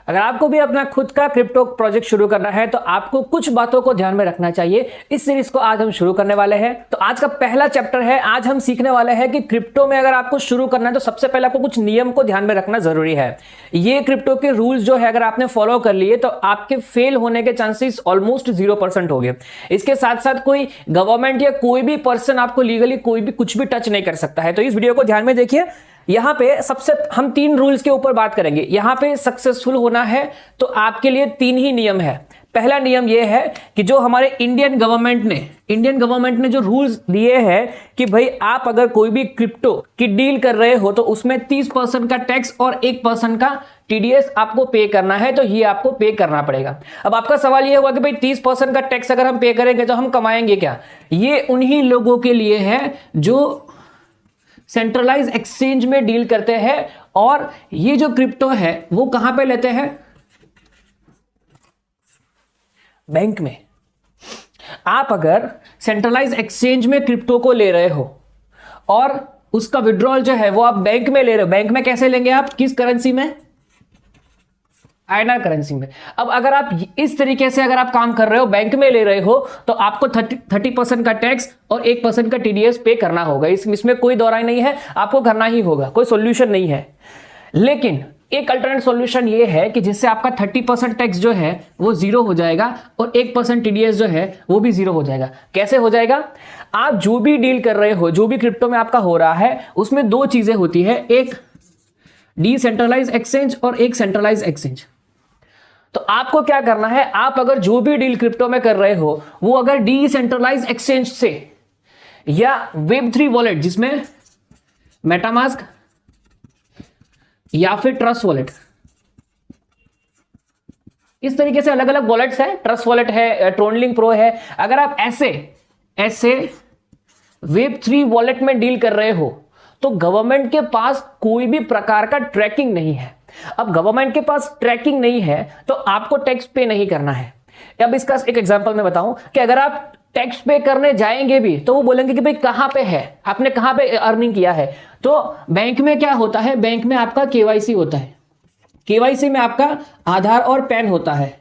अगर आपको भी अपना खुद का क्रिप्टो प्रोजेक्ट शुरू करना है तो आपको कुछ बातों को ध्यान में रखना चाहिए। इस सीरीज को आज हम शुरू करने वाले हैं। तो आज का पहला चैप्टर है, आज हम सीखने वाले हैं कि क्रिप्टो में अगर आपको शुरू करना है तो सबसे पहले आपको कुछ नियम को ध्यान में रखना जरूरी है। ये क्रिप्टो के रूल्स जो है अगर आपने फॉलो कर लिए तो आपके फेल होने के चांसेस ऑलमोस्ट 0% हो गए। इसके साथ साथ कोई गवर्नमेंट या कोई भी पर्सन आपको लीगली कोई भी कुछ भी टच नहीं कर सकता है। तो इस वीडियो को ध्यान में देखिए। यहां पे सबसे हम 3 रूल्स के ऊपर बात करेंगे। यहां पे सक्सेसफुल होना है तो आपके लिए 3 ही नियम है। पहला नियम यह है कि जो हमारे इंडियन गवर्नमेंट ने जो रूल्स दिए हैं कि भाई आप अगर कोई भी क्रिप्टो की डील कर रहे हो तो उसमें 30% का टैक्स और 1% का टीडीएस आपको पे करना है, तो ये आपको पे करना पड़ेगा। अब आपका सवाल ये होगा कि भाई 30% का टैक्स अगर हम पे करेंगे तो हम कमाएंगे क्या? ये उन्हीं लोगों के लिए है जो सेंट्रलाइज एक्सचेंज में डील करते हैं, और ये जो क्रिप्टो है वो कहां पे लेते हैं? बैंक में। आप अगर सेंट्रलाइज एक्सचेंज में क्रिप्टो को ले रहे हो और उसका विड्रॉल जो है वो आप बैंक में ले रहे हो, बैंक में कैसे लेंगे आप? किस करेंसी में? आईएनआर करेंसी में। अब अगर आप इस तरीके से अगर आप काम कर रहे हो, बैंक में ले रहे हो, तो आपको 30% का टैक्स और 1% का टीडीएस पे करना होगा। इसमें कोई दौराई नहीं है, आपको करना ही होगा, कोई सॉल्यूशन नहीं है। लेकिन एक अल्टरनेट सॉल्यूशन ये है कि जिससे आपका 30% टैक्स जो है वो 0 हो जाएगा और 1% टीडीएस जो है वो भी 0 हो जाएगा। कैसे हो जाएगा? आप जो भी डील कर रहे हो, जो भी क्रिप्टो में आपका हो रहा है, उसमें 2 चीजें होती है, एक डिसेंट्रलाइज एक्सचेंज और एक सेंट्रलाइज एक्सचेंज। तो आपको क्या करना है, आप अगर जो भी डील क्रिप्टो में कर रहे हो वो अगर डिसेंट्रलाइज एक्सचेंज से या वेब3 वॉलेट जिसमें मेटामास्क या फिर ट्रस्ट वॉलेट, इस तरीके से अलग अलग वॉलेट्स है, ट्रस्ट वॉलेट है, ट्रोनलिंक प्रो है, अगर आप ऐसे वेब3 वॉलेट में डील कर रहे हो तो गवर्नमेंट के पास कोई भी प्रकार का ट्रैकिंग नहीं है। अब गवर्नमेंट के पास ट्रैकिंग नहीं है तो आपको टैक्स पे नहीं करना है। अब इसका एक एग्जांपल मैं बताऊं कि अगर आप टैक्स पे करने जाएंगे भी तो वो बोलेंगे कि भाई कहां पे है, आपने कहां पे अर्निंग किया है। तो बैंक में क्या होता है, बैंक में आपका केवाईसी होता है। केवाईसी में आपका आधार और पैन होता है।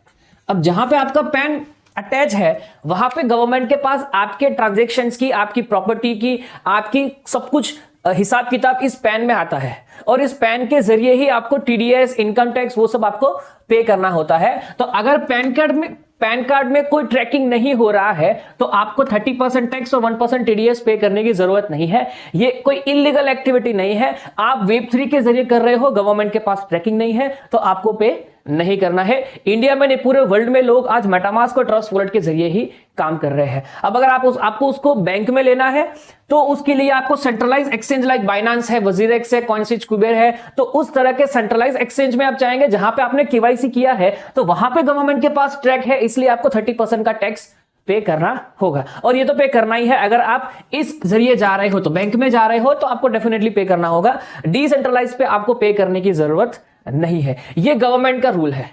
अब जहां पे आपका पैन अटैच है वहां पे गवर्नमेंट के पास आपके ट्रांजेक्शन्स की, आपकी प्रॉपर्टी की, आपकी सब कुछ हिसाब किताब इस पैन में आता है, और इस पैन के जरिए ही आपको टीडीएस, इनकम टैक्स वो सब आपको पे करना होता है। तो अगर पैन कार्ड में कोई ट्रैकिंग नहीं हो रहा है तो आपको 30% टैक्स और 1% टीडीएस पे करने की जरूरत नहीं है। ये कोई इलीगल एक्टिविटी नहीं है। आप वेब3 के जरिए कर रहे हो, गवर्नमेंट के पास ट्रैकिंग नहीं है तो आपको पे नहीं करना है। इंडिया में नहीं, पूरे वर्ल्ड में लोग आज मेटामास्क और ट्रस्ट वॉलेट के जरिए ही काम कर रहे हैं। अब अगर आपको उसको बैंक में लेना है तो उसके लिए आपको सेंट्रलाइज एक्सचेंज लाइक बाइनेंस है, वजीरेक्स है, कॉइनस्विच, कुबेर है, तो उस तरह के सेंट्रलाइज एक्सचेंज में आप चाहेंगे जहां पे आपने केवाईसी किया है तो वहां पे गवर्नमेंट के पास ट्रैक है, इसलिए आपको 30% का टैक्स पे करना होगा। और ये तो पे करना ही है। अगर आप इस जरिए जा रहे हो तो बैंक में जा रहे हो तो आपको डेफिनेटली पे करना होगा। डिसेंट्रलाइज पे आपको पे करने की जरूरत नहीं है। ये गवर्नमेंट का रूल है।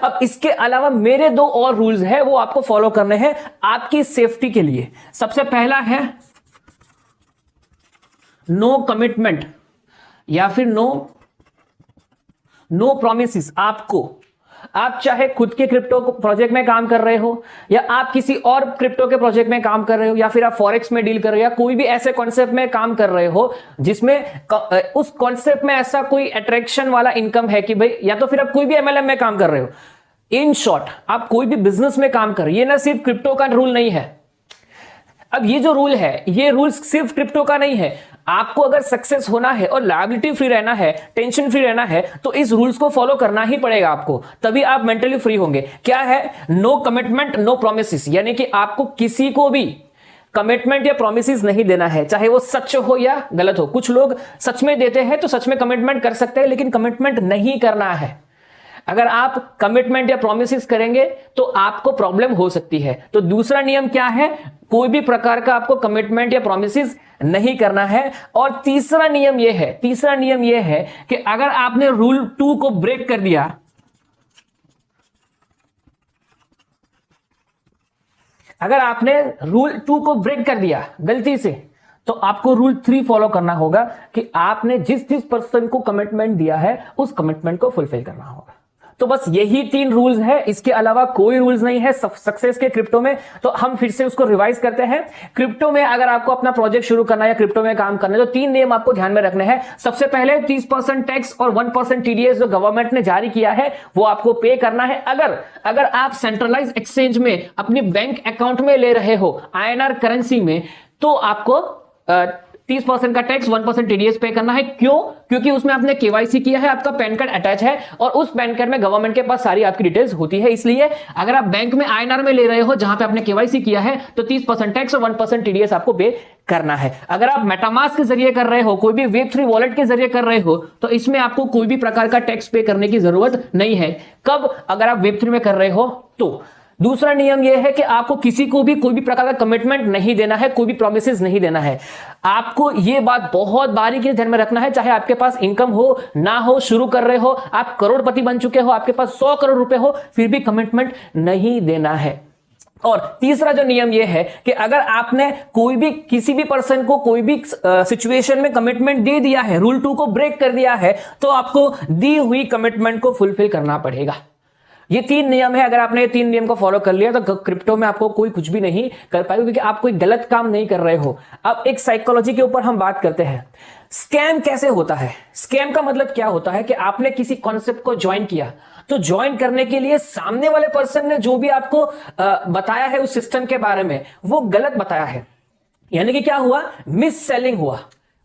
अब इसके अलावा मेरे 2 और रूल्स हैं, वो आपको फॉलो करने हैं आपकी सेफ्टी के लिए। सबसे पहला है नो कमिटमेंट या फिर नो प्रॉमिसेस। आप चाहे खुद के क्रिप्टो प्रोजेक्ट में काम कर रहे हो या आप किसी और क्रिप्टो के प्रोजेक्ट में काम कर रहे हो या फिर आप फॉरेक्स में डील कर रहे हो या कोई भी ऐसे कॉन्सेप्ट में काम कर रहे हो जिसमें उस कॉन्सेप्ट में ऐसा कोई अट्रैक्शन वाला इनकम है कि भाई, या तो फिर आप कोई भी एमएलएम में काम कर रहे हो, इन शॉर्ट आप कोई भी बिजनेस में काम कर रहे हो। ये ना सिर्फ क्रिप्टो का रूल नहीं है। अब ये जो रूल है, ये रूल सिर्फ क्रिप्टो का नहीं है। आपको अगर सक्सेस होना है और लायबिलिटी फ्री रहना है, टेंशन फ्री रहना है, तो इस रूल्स को फॉलो करना ही पड़ेगा आपको, तभी आप मेंटली फ्री होंगे। क्या है? नो कमिटमेंट नो प्रोमिसेस, यानी कि आपको किसी को भी कमिटमेंट या प्रोमिसेस नहीं देना है, चाहे वो सच हो या गलत हो। कुछ लोग सच में देते हैं तो सच में कमिटमेंट कर सकते हैं, लेकिन कमिटमेंट नहीं करना है। अगर आप कमिटमेंट या प्रोमिसेस करेंगे तो आपको प्रॉब्लम हो सकती है। तो दूसरा नियम क्या है? कोई भी प्रकार का आपको कमिटमेंट या प्रोमिसेस नहीं करना है। और तीसरा नियम यह है कि अगर आपने रूल 2 को ब्रेक कर दिया, अगर आपने रूल 2 को ब्रेक कर दिया गलती से, तो आपको रूल 3 फॉलो करना होगा कि आपने जिस पर्सन को कमिटमेंट दिया है उस कमिटमेंट को फुलफिल करना होगा। तो बस यही 3 रूल्स है, इसके अलावा कोई रूल्स नहीं है सक्सेस के क्रिप्टो में। तो हम फिर से उसको रिवाइज करते हैं। क्रिप्टो में अगर आपको अपना प्रोजेक्ट शुरू करना है या क्रिप्टो में काम करना है तो 3 नियम आपको ध्यान में रखने हैं। सबसे पहले 30% टैक्स और 1% टीडीएस जो गवर्नमेंट ने जारी किया है वो आपको पे करना है। अगर आप सेंट्रलाइज एक्सचेंज में अपनी बैंक अकाउंट में ले रहे हो INR करेंसी में, तो आपको 30% का टैक्स, 1% टीडीएस पे करना है। क्यों? क्योंकि उसमें आपने केवाईसी किया है, आपका पैन कार्ड अटैच है और उस पैन कार्ड में गवर्नमेंट के पास सारी आपकी डिटेल्स होती है। इसलिए अगर आप बैंक में INR में ले रहे हो जहां पे आपने केवाईसी किया है तो 30% टैक्स और 1% टीडीएस आपको पे करना है। अगर आप मेटामास्क के जरिए कर रहे हो, कोई भी Web3 वॉलेट के जरिए कर रहे हो, तो इसमें आपको कोई भी प्रकार का टैक्स पे करने की जरूरत नहीं है। कब? अगर आप Web3 में कर रहे हो तो। दूसरा नियम यह है कि आपको किसी को भी कोई भी प्रकार का कमिटमेंट नहीं देना है, कोई भी प्रोमिसेस नहीं देना है। आपको यह बात बहुत बारीकी से ध्यान में रखना है, चाहे आपके पास इनकम हो ना हो, शुरू कर रहे हो, आप करोड़पति बन चुके हो, आपके पास 100 करोड़ रुपए हो, फिर भी कमिटमेंट नहीं देना है। और तीसरा जो नियम यह है कि अगर आपने कोई भी किसी भी पर्सन को कोई भी सिचुएशन में कमिटमेंट दे दिया है, रूल 2 को ब्रेक कर दिया है, तो आपको दी हुई कमिटमेंट को फुलफिल करना पड़ेगा। ये 3 नियम है। अगर आपने ये 3 नियम को फॉलो कर लिया तो क्रिप्टो में आपको कोई कुछ भी नहीं कर पाएगा, क्योंकि आप कोई गलत काम नहीं कर रहे हो। अब एक साइकोलॉजी के ऊपर हम बात करते हैं। स्कैम कैसे होता है? स्कैम का मतलब क्या होता है कि आपने किसी कॉन्सेप्ट को ज्वाइन किया, तो ज्वाइन करने के लिए सामने वाले पर्सन ने जो भी आपको बताया है उस सिस्टम के बारे में, वो गलत बताया है। यानी कि क्या हुआ? मिस सेलिंग हुआ,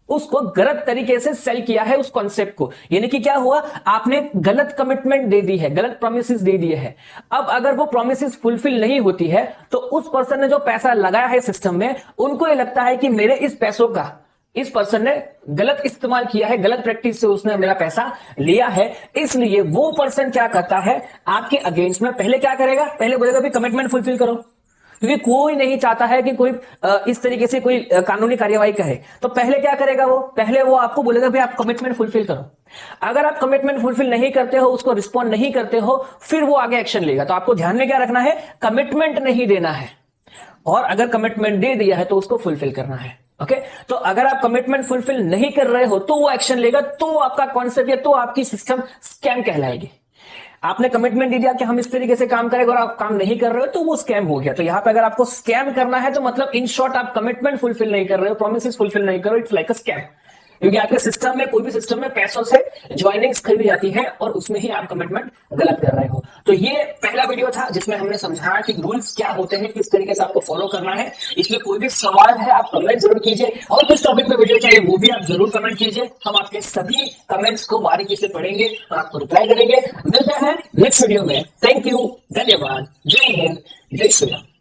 उसको गलत तरीके से सेल किया है उस कॉन्सेप्ट को। यानी कि क्या हुआ? आपने गलत कमिटमेंट दे दी है, गलत प्रोमिसेस दे दिए हैं। अब अगर वो प्रोमिसेस फुलफिल नहीं होती है तो उस पर्सन ने जो पैसा लगाया है सिस्टम में, उनको ये लगता है कि मेरे इस पैसों का इस पर्सन ने गलत इस्तेमाल किया है, गलत प्रैक्टिस से उसने मेरा पैसा लिया है। इसलिए वो पर्सन क्या करता है आपके अगेंस्ट में? पहले क्या करेगा? पहले बोलेगा भाई कमिटमेंट फुलफिल करो, क्योंकि कोई नहीं चाहता है कि कोई इस तरीके से कोई कानूनी कार्यवाही करे। तो पहले क्या करेगा वो? पहले वो आपको बोलेगा भाई आप कमिटमेंट फुलफिल करो। अगर आप कमिटमेंट फुलफिल नहीं करते हो, उसको रिस्पॉन्ड नहीं करते हो, फिर वो आगे एक्शन लेगा। तो आपको ध्यान में क्या रखना है? कमिटमेंट नहीं देना है, और अगर कमिटमेंट दे दिया है तो उसको फुलफिल करना है। ओके, तो अगर आप कमिटमेंट फुलफिल नहीं कर रहे हो तो वो एक्शन लेगा, तो आपका कॉन्सेप्ट या तो आपकी सिस्टम स्कैम कहलाएगी। आपने कमिटमेंट दे दिया कि हम इस तरीके से काम करेंगे और आप काम नहीं कर रहे हो, तो वो स्कैम हो गया। तो यहां पे अगर आपको स्कैम करना है तो मतलब इन शॉर्ट आप कमिटमेंट फुलफिल नहीं कर रहे हो, प्रोमिसेस फुलफिल नहीं कर रहे हो, इट्स लाइक अ स्कैम। क्योंकि आपके सिस्टम में, कोई भी सिस्टम में पैसों से ज्वाइनिंग्स खरीदी जाती है और उसमें ही आप कमिटमेंट गलत कर रहे हो। तो ये पहला वीडियो था जिसमें हमने समझाया कि रूल्स क्या होते हैं, किस तरीके से आपको फॉलो करना है। इसमें कोई भी सवाल है आप कमेंट जरूर कीजिए, और किस टॉपिक पे वीडियो चाहिए वो भी आप जरूर कमेंट कीजिए। हम आपके सभी कमेंट्स को बारीकी से पढ़ेंगे और आपको रिप्लाई करेंगे। मिलते हैं नेक्स्ट वीडियो में। थैंक यू, धन्यवाद, जय हिंद, जय श्री राम।